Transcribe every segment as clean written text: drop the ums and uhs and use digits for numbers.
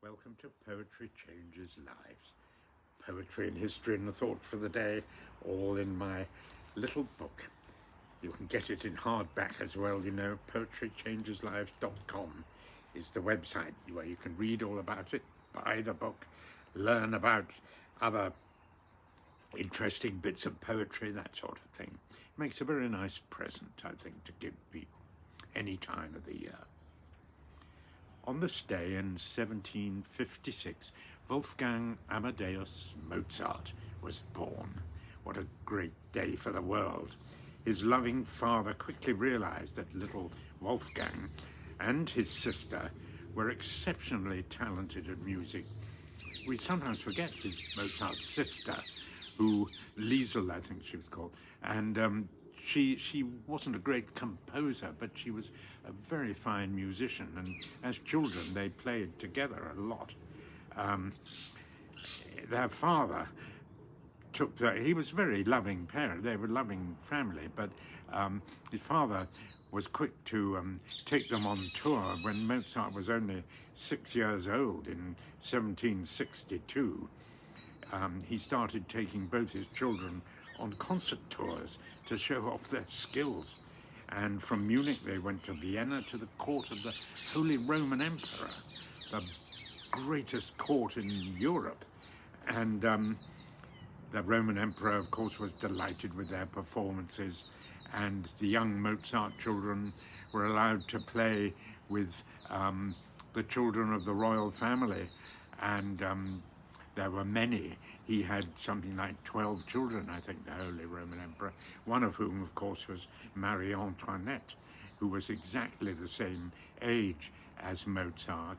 Welcome to Poetry Changes Lives. Poetry and history and the thought for the day, all in my little book. You can get it in hardback as well, you know. poetrychangeslives.com is the website where you can read all about it, buy the book, learn about other interesting bits of poetry, that sort of thing. It makes a very nice present, I think, to give people any time of the year. On this day in 1756, Wolfgang Amadeus Mozart was born. What a great day for the world. His loving father quickly realized that little Wolfgang and his sister were exceptionally talented at music. We sometimes forget his Mozart's sister, who Liesel, I think she was called, and she wasn't a great composer, but she was a very fine musician, and as children they played together a lot. Their father he was a very loving parent, they were a loving family, but his father was quick to take them on tour when Mozart was only 6 years old in 1762. He started taking both his children on concert tours to show off their skills. And from Munich they went to Vienna to the court of the Holy Roman Emperor, the greatest court in Europe. And the Roman Emperor, of course, was delighted with their performances, and the young Mozart children were allowed to play with the children of the royal family, and there were many. He had something like 12 children, I think, the Holy Roman Emperor, one of whom, of course, was Marie Antoinette, who was exactly the same age as Mozart.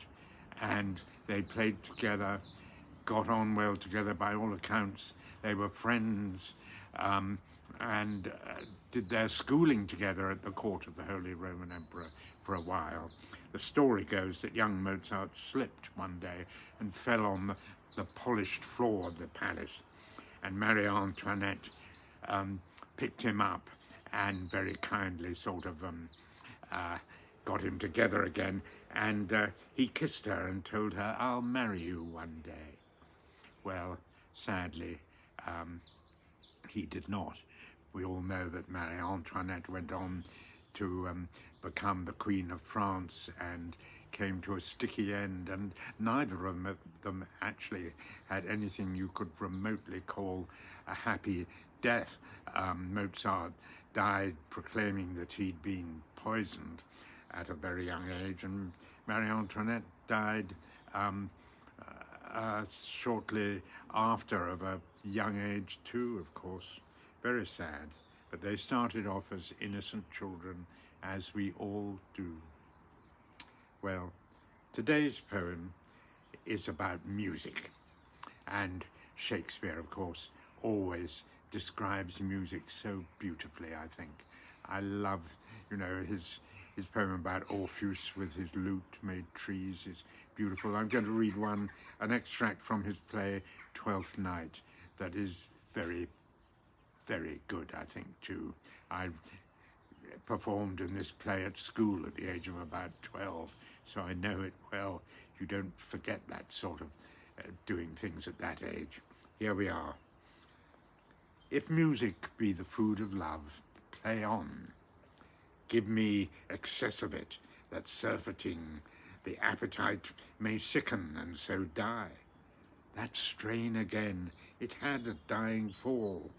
And they played together, got on well together by all accounts. They were friends, and did their schooling together at the court of the Holy Roman Emperor for a while. The story goes that young Mozart slipped one day and fell on the polished floor of the palace, and Marie Antoinette picked him up and very kindly sort of got him together again, and he kissed her and told her, "I'll marry you one day." Well, sadly, he did not. We all know that Marie Antoinette went on to become the Queen of France and came to a sticky end, and neither of them actually had anything you could remotely call a happy death. Mozart died proclaiming that he'd been poisoned at a very young age, and Marie Antoinette died shortly after, of a young age too, of course. Very sad, but they started off as innocent children, as we all do. Well, today's poem is about music, and Shakespeare, of course, always describes music so beautifully, I think. I love, you know, his poem about Orpheus with his lute made trees is beautiful. I'm going to read an extract from his play Twelfth Night that is very, very good, I think, too. I performed in this play at school at the age of about 12, so I know it well. You don't forget that sort of doing things at that age. Here we are. If music be the food of love, play on. Give me excess of it, that surfeiting the appetite may sicken and so die. That strain again, it had a dying fall.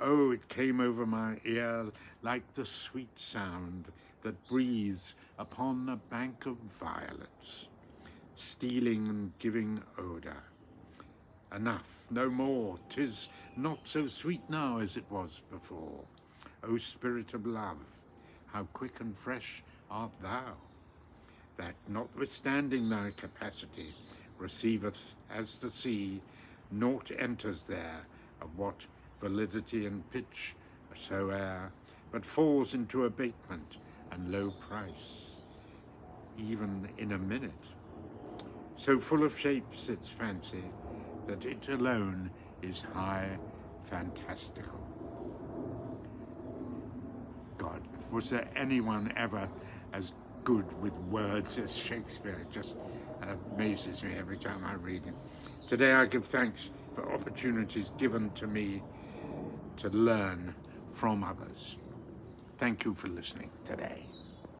Oh, it came over my ear like the sweet sound that breathes upon a bank of violets, stealing and giving odour. Enough, no more, 'tis not so sweet now as it was before. O spirit of love, how quick and fresh art thou, that notwithstanding thy capacity receiveth as the sea, naught enters there of what validity and pitch soe'er, but falls into abatement and low price, even in a minute. So full of shapes its fancy, that it alone is high fantastical. God, was there anyone ever as good with words as Shakespeare? Just a amazes me every time I read it. Today I give thanks for opportunities given to me to learn from others. Thank you for listening today.